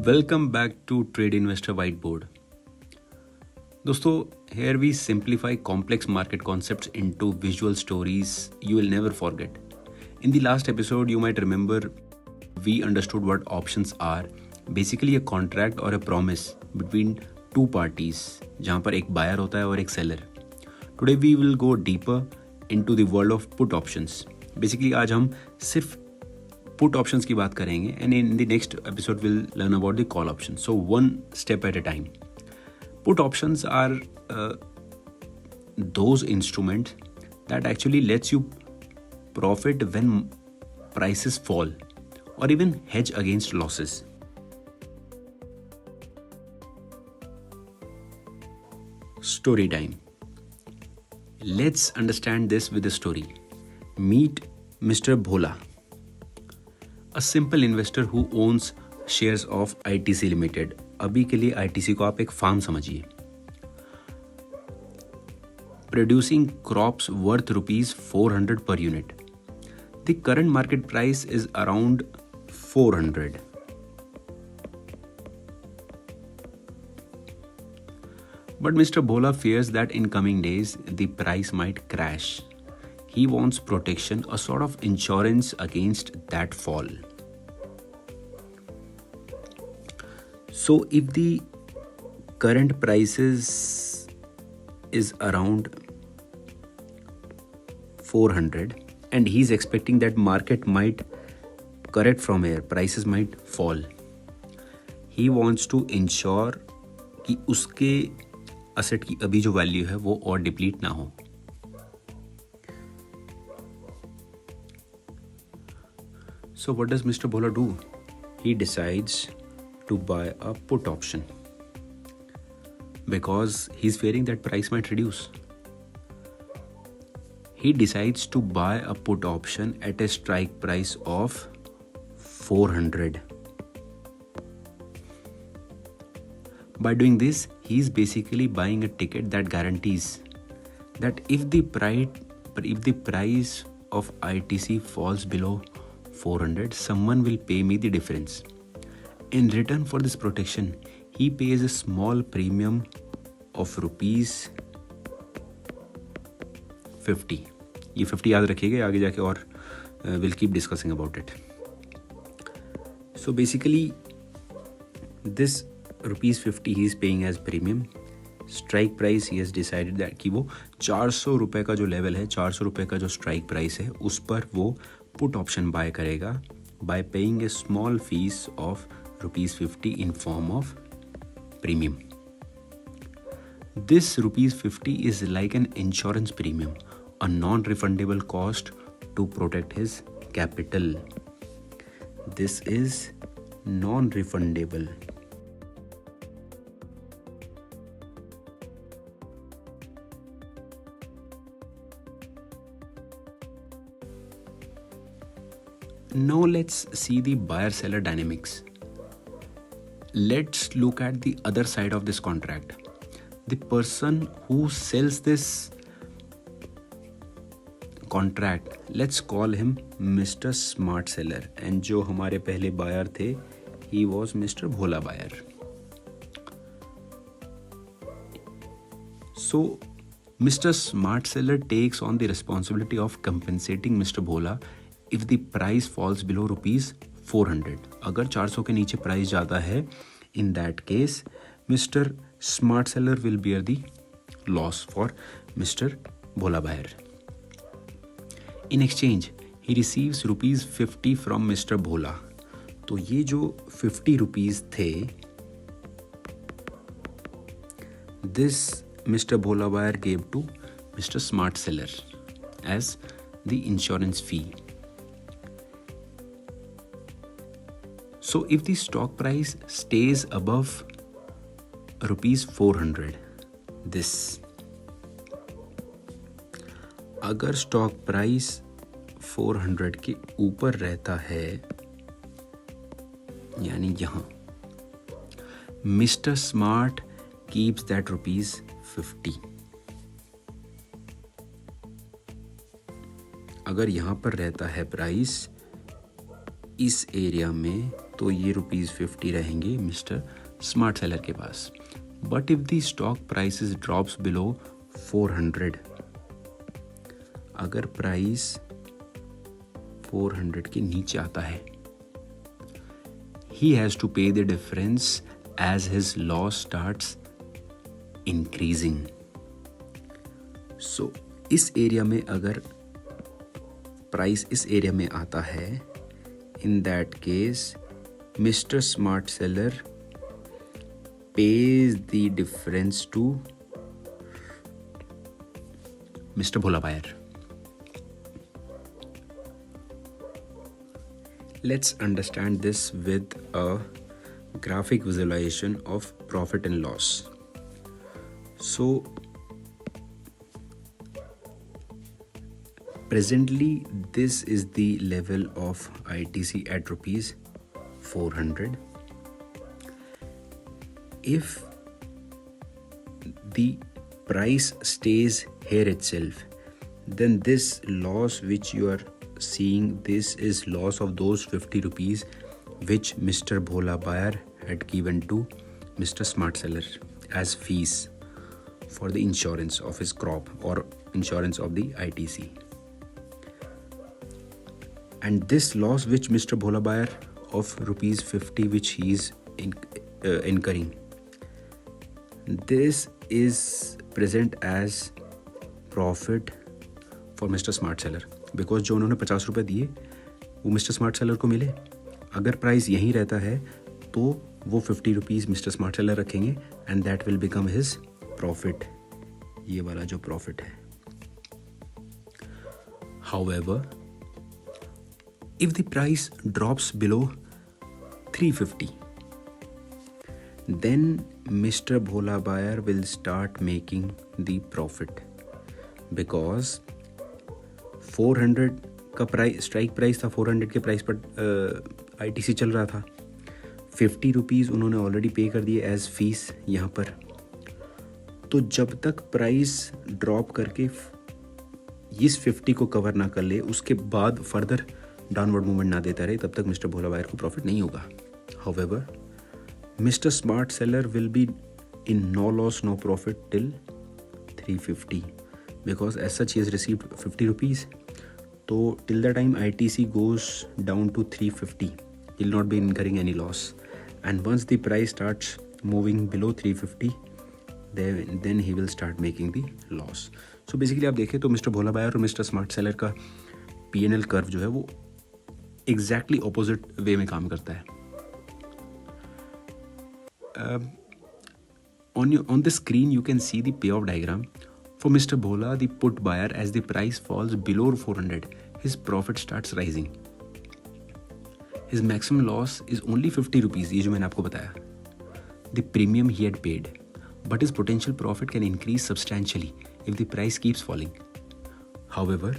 Welcome back to trade investor whiteboard. दोस्तों, here we simplify complex market concepts into visual stories you will never forget. In the last episode, you might remember we understood what options are. Basically a contract or a promise between two parties जहाँ पर एक buyer होता है और एक seller. Today we will go deeper into the world of put options. Basically आज हम सिर्फ put options की बात करेंगे and in the next episode we'll learn about the call option. So one step at a time. Put options are those instruments that actually lets you profit when prices fall or even hedge against losses. Story time. Let's understand this with a story. Meet Mr. Bhola, a simple investor who owns shares of ITC Limited. अभी के लिए ITC को आप एक farm समझिए. Producing crops worth rupees 400 per unit. The current market price is around 400. But Mr. Bhola fears that in coming days the price might crash. He wants protection, a sort of insurance against that fall. So if the current prices is around 400 and he's expecting that market might correct from here, prices might fall. He wants to ensure कि उसके asset की अभी जो value है वो और deplete ना हो. So what does Mr. Bhola do? He decides to buy a put option because he's fearing that price might reduce. He decides to buy a put option at a strike price of 400. By doing this, he's basically buying a ticket that guarantees that if the price of ITC falls below 400, someone will pay me the difference. In return for this protection, he pays a small premium of rupees 50. ये 50 याद रखिएगा आगे जाके और we'll keep discussing about it. So basically, this rupees 50 he is paying as premium. Strike price he has decided that कि वो 400 रुपए का जो लेवल है, 400 रुपए का जो स्ट्राइक प्राइस है, उस पर वो पुट ऑप्शन बाय करेगा by paying a small fees of rupees 50 in form of premium. This rupees 50 is like an insurance premium, a non-refundable cost to protect his capital. This is non-refundable. Now let's see the buyer-seller dynamics. Let's look at the other side of this contract. The person who sells this contract, let's call him Mr. Smart Seller, and जो हमारे पहले buyer थे, he was Mr. Bhola buyer. So Mr. Smart Seller takes on the responsibility of compensating Mr. Bhola if the price falls below rupees 400. अगर 400 के नीचे price जाता है, in that case, Mr. Smart Seller will bear the loss for Mr. Bhola buyer. In exchange, he receives rupees 50 from Mr. Bhola. तो ये जो 50 rupees थे, this Mr. Bhola buyer gave to Mr. Smart Seller as the insurance fee. So if the stock price stays above rupees 400, this, अगर stock price 400 के ऊपर रहता है, यानी यहाँ, Mr. Smart keeps that rupees 50. अगर यहाँ पर रहता है प्राइस इस एरिया में, तो ये ₹50 रहेंगे मिस्टर स्मार्ट सेलर के पास. But if the stock prices drops below 400, अगर प्राइस 400 के नीचे आता है, he has to pay the difference as his loss starts increasing. So इस एरिया में अगर प्राइस इस एरिया में आता है, in that case Mr. Smart Seller pays the difference to Mr. Bhola Buyer. Let's understand this with a graphic visualization of profit and loss. So presently this is the level of ITC at rupees 400. If the price stays here itself, then this loss which you are seeing, this is loss of those 50 rupees which Mr. Bhola Buyer had given to Mr. Smart Seller as fees for the insurance of his crop or insurance of the ITC. And this loss which Mr. Bhola Buyer of rupees 50 which he is incurring, this is present as profit for Mr. Smart Seller, because जो उन्होंने 50 रुपये दिए वो Mr. Smart Seller को मिले. अगर price यहीं रहता है तो वो 50 रुपीज़ Mr. Smart Seller रखेंगे and that will become his profit. ये वाला जो profit है. However, if the price drops below 350, then Mr. Bhola Buyer will start making the profit, because 400 का प्राइस स्ट्राइक प्राइस था, 400 के प्राइस पर ITC चल रहा था. 50 रुपीज़ उन्होंने ऑलरेडी पे कर दिए एज फीस यहाँ पर. तो जब तक प्राइस ड्रॉप करके इस 50 को कवर ना कर ले, उसके बाद फर्दर डाउनवर्ड मूवमेंट ना देता रहे, तब तक मिस्टर भोला बायर को प्रॉफिट नहीं होगा. However, Mr. Smart Seller will be in no loss, no profit till 350, because as such he has received 50 rupees. So till the time ITC goes down to 350, he will not be incurring any loss. And once the price starts moving below 350, then he will start making the loss. So basically आप देखें तो mister भोला buyer और mister smart seller का P&L curve जो है वो exactly opposite way में काम करता है. On the screen you can see the payoff diagram. For Mr. Bhola, the put buyer, as the price falls below 400, his profit starts rising. His maximum loss is only 50 rupees, ये जो मैंने आपको बताया, the premium he had paid. But his potential profit can increase substantially if the price keeps falling. However,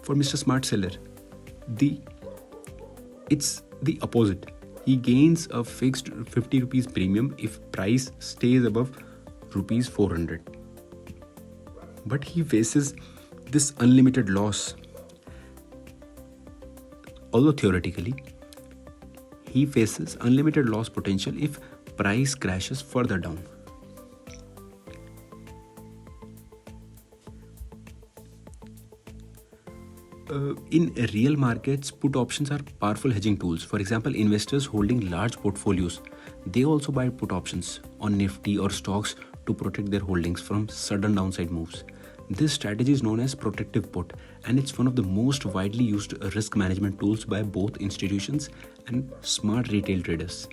for Mr. Smart Seller, it's the opposite. He gains a fixed 50 rupees premium if price stays above rupees 400. But he faces this unlimited loss. Although theoretically, he faces unlimited loss potential if price crashes further down. In real markets, put options are powerful hedging tools. For example, investors holding large portfolios, they also buy put options on Nifty or stocks to protect their holdings from sudden downside moves. This strategy is known as protective put, and it's one of the most widely used risk management tools by both institutions and smart retail traders.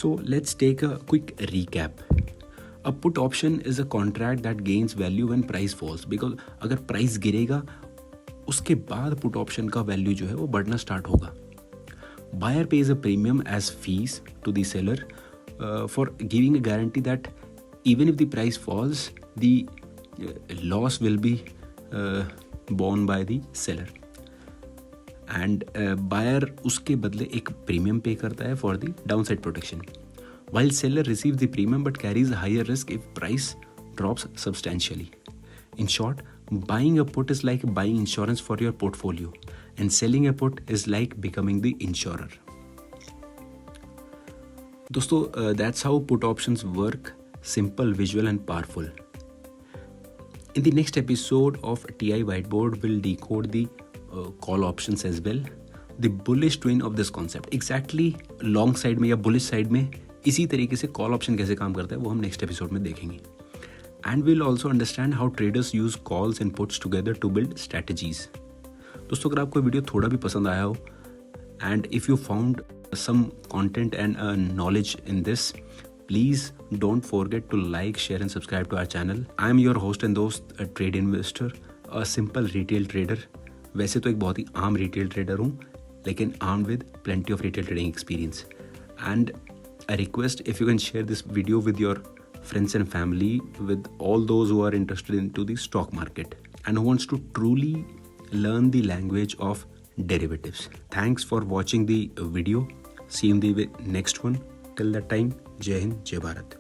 So let's take a quick recap. A put option is a contract that gains value when price falls, because अगर price गिरेगा उसके बाद put option का value जो है वो बढ़ना start होगा. Buyer pays a premium as fees to the seller for giving a guarantee that even if the price falls the loss will be borne by the seller. And buyer उसके बदले एक premium pay करता है for the downside protection, while seller receives the premium but carries a higher risk if price drops substantially. In short, buying a put is like buying insurance for your portfolio, and selling a put is like becoming the insurer. दोस्तों, that's how put options work: simple, visual and powerful. In the next episode of TI Whiteboard, we'll decode the call options as well, the bullish twin of this concept. Exactly long side में या bullish side में इसी तरीके से call option कैसे काम करता है वो हम next episode में देखेंगे. And we'll also understand how traders use calls and puts together to build strategies. दोस्तों, अगर आपको वीडियो थोड़ा भी पसंद आया हो and if you found some content and knowledge in this, please don't forget to like, share and subscribe to our channel. I am your host and dost, a trade investor, a simple retail trader. वैसे तो एक बहुत ही आम retail trader हूँ, लेकिन armed with plenty of retail trading experience. And a request, if you can share this video with your friends and family, with all those who are interested into the stock market and who wants to truly learn the language of derivatives. Thanks for watching the video. See you in the next one. Till that time, Jai Hind, Jai Bharat.